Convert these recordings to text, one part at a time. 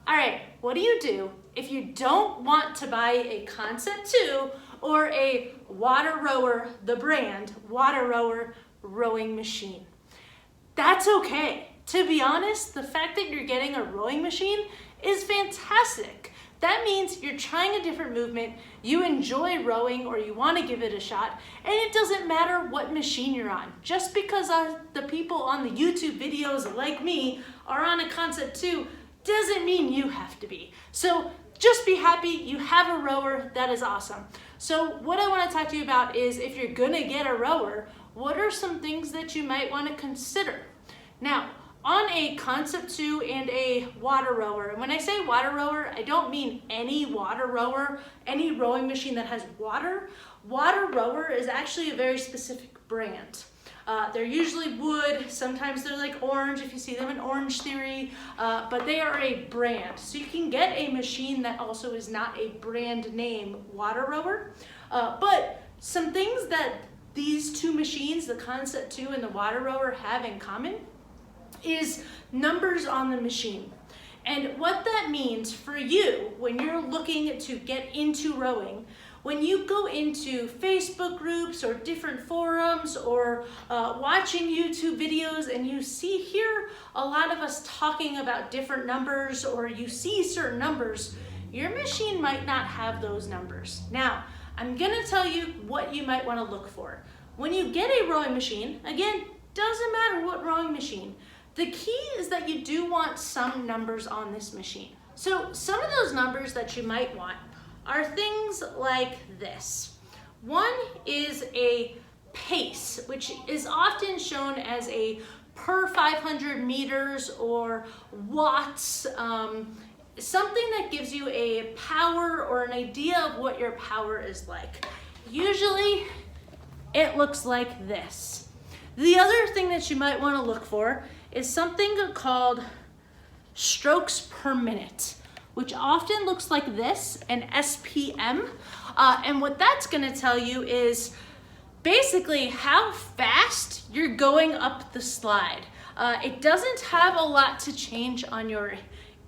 All right, what do you do if you don't want to buy a Concept 2 or a WaterRower, the brand, WaterRower rowing machine? That's okay. To be honest, the fact that you're getting a rowing machine is fantastic. That means you're trying a different movement, you enjoy rowing or you want to give it a shot, and it doesn't matter what machine you're on. Just because the people on the YouTube videos like me are on a Concept 2 doesn't mean you have to be. So just be happy you have a rower. That is awesome. So what I want to talk to you about is if you're gonna get a rower, what are some things that you might want to consider? Now, on a Concept 2 and a WaterRower, and when I say WaterRower, I don't mean any water rower, any rowing machine that has water. WaterRower is actually a very specific brand. They're usually wood, sometimes they're like orange if you see them in Orange Theory, but they are a brand. So you can get a machine that also is not a brand name WaterRower, but some things that these two machines, the Concept 2 and the WaterRower, have in common is numbers on the machine. And what that means for you when you're looking to get into rowing, when you go into Facebook groups or different forums or watching YouTube videos and you hear a lot of us talking about different numbers, or you see certain numbers, your machine might not have those numbers. Now, I'm gonna tell you what you might wanna look for. When you get a rowing machine, again, doesn't matter what rowing machine, the key is that you do want some numbers on this machine. So some of those numbers that you might want are things like this. One is a pace, which is often shown as a per 500 meters or watts, something that gives you a power or an idea of what your power is like. Usually it looks like this. The other thing that you might want to look for is something called strokes per minute, which often looks like this, an SPM. And what that's gonna tell you is basically how fast you're going up the slide. It doesn't have a lot to change on your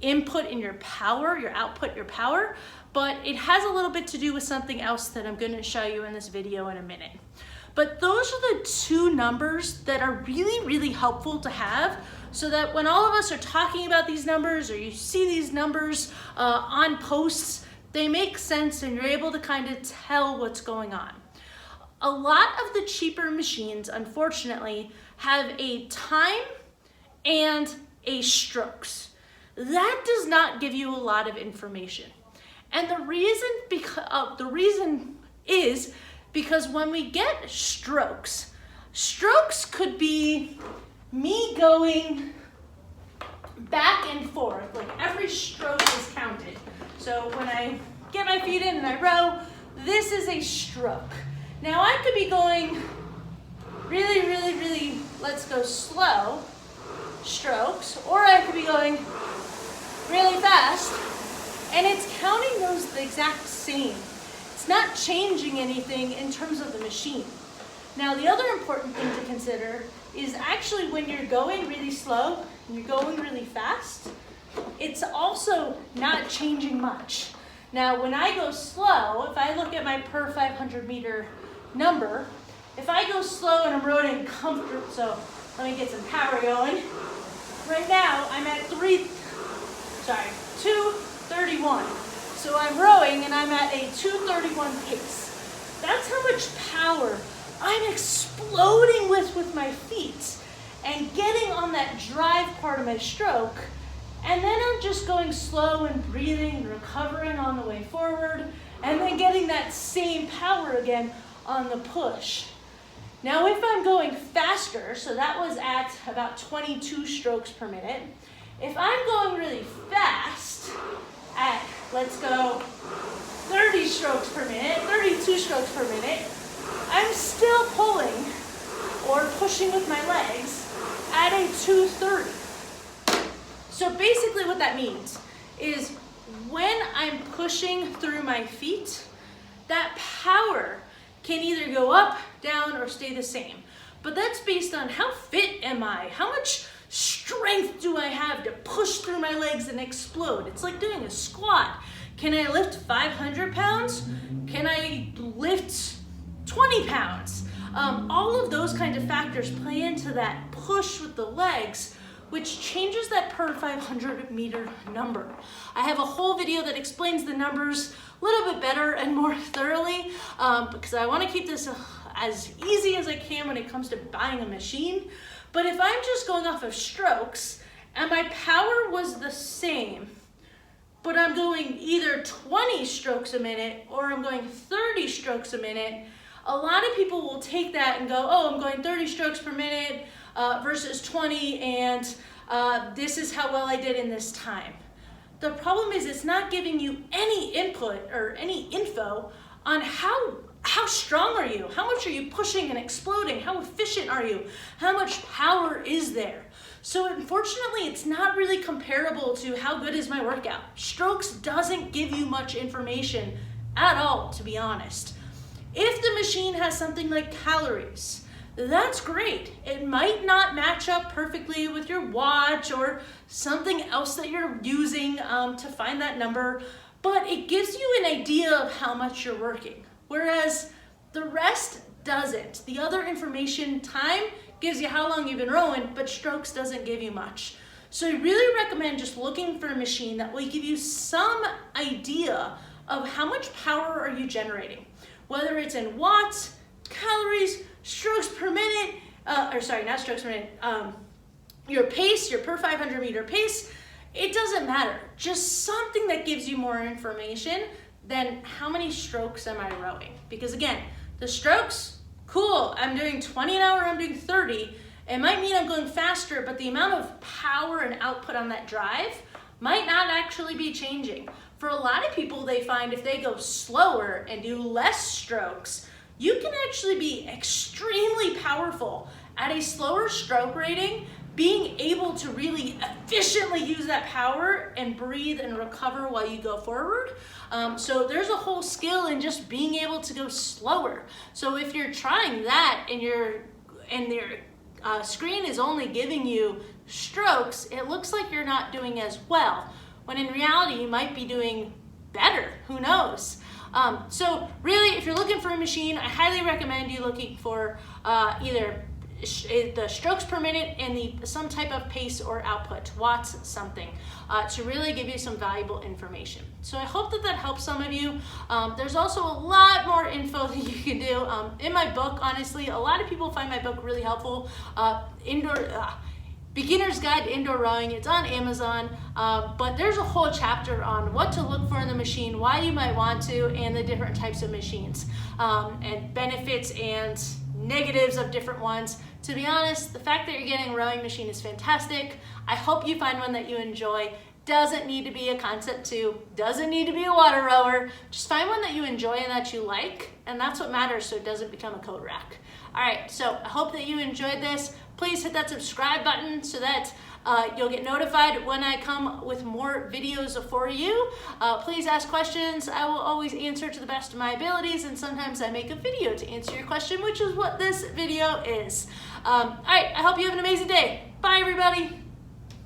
input in your power, your output, your power, but it has a little bit to do with something else that I'm gonna show you in this video in a minute. But those are the two numbers that are really, really helpful to have so that when all of us are talking about these numbers or you see these numbers on posts, they make sense and you're able to kind of tell what's going on. A lot of the cheaper machines, unfortunately, have a time and a strokes. That does not give you a lot of information. And the reason is because when we get strokes, strokes could be me going back and forth, like every stroke is counted. So when I get my feet in and I row, this is a stroke. Now I could be going really, really, really, let's go slow strokes, or I could be going really fast, and it's counting those the exact same. It's not changing anything in terms of the machine. Now, the other important thing to consider is actually when you're going really slow and you're going really fast, it's also not changing much. Now, when I go slow, if I look at my per 500 meter number, if I go slow and I'm rowing comfortable, so let me get some power going. Right now, I'm at 231. So I'm rowing and I'm at a 231 pace. That's how much power I'm exploding with my feet and getting on that drive part of my stroke. And then I'm just going slow and breathing and recovering on the way forward and then getting that same power again on the push. Now if I'm going faster, so that was at about 22 strokes per minute. If I'm going really fast at, let's go 30 strokes per minute, 32 strokes per minute, I'm still pulling or pushing with my legs at a 230. So basically what that means is when I'm pushing through my feet, that power can either go up, down, or stay the same. But that's based on how fit am I? How much strength do I have to push through my legs and explode? It's like doing a squat. Can I lift 500 pounds? Can I lift 20 pounds? All of those kinds of factors play into that push with the legs, which changes that per 500 meter number. I have a whole video that explains the numbers a little bit better and more thoroughly because I want to keep this as easy as I can when it comes to buying a machine. But if I'm just going off of strokes and my power was the same, but I'm going either 20 strokes a minute or I'm going 30 strokes a minute, a lot of people will take that and go, oh, I'm going 30 strokes per minute versus 20, and this is how well I did in this time. The problem is it's not giving you any input or any info on how strong are you? How much are you pushing and exploding? How efficient are you? How much power is there? So unfortunately, it's not really comparable to how good is my workout. Strokes doesn't give you much information at all, to be honest. If the machine has something like calories, that's great. It might not match up perfectly with your watch or something else that you're using to find that number, but it gives you an idea of how much you're working. Whereas the rest doesn't. The other information, time, gives you how long you've been rowing, but strokes doesn't give you much. So I really recommend just looking for a machine that will give you some idea of how much power are you generating. Whether it's in watts, calories, strokes per minute, not strokes per minute, your pace, your per 500 meter pace, it doesn't matter. Just something that gives you more information than how many strokes am I rowing. Because again, the strokes, cool, I'm doing 20 an hour, I'm doing 30. It might mean I'm going faster, but the amount of power and output on that drive might not actually be changing. For a lot of people, they find if they go slower and do less strokes, you can actually be extremely powerful at a slower stroke rating, being able to really efficiently use that power and breathe and recover while you go forward. So there's a whole skill in just being able to go slower. So if you're trying that and your screen is only giving you strokes, it looks like you're not doing as well, when in reality you might be doing better, who knows? So really, if you're looking for a machine, I highly recommend you looking for either the strokes per minute and some type of pace or output, watts something, to really give you some valuable information. So I hope that helps some of you. There's also a lot more info that you can do. In my book, honestly, a lot of people find my book really helpful. Beginner's Guide to Indoor Rowing. It's on Amazon, but there's a whole chapter on what to look for in the machine, why you might want to, and the different types of machines, and benefits and negatives of different ones. To be honest, the fact that you're getting a rowing machine is fantastic. I hope you find one that you enjoy. Doesn't need to be a Concept 2, doesn't need to be a WaterRower. Just find one that you enjoy and that you like, and that's what matters, so it doesn't become a coat rack. All right, so I hope that you enjoyed this. Please hit that subscribe button so that you'll get notified when I come with more videos for you. Please ask questions. I will always answer to the best of my abilities, and sometimes I make a video to answer your question, which is what this video is. All right, I hope you have an amazing day. Bye, everybody.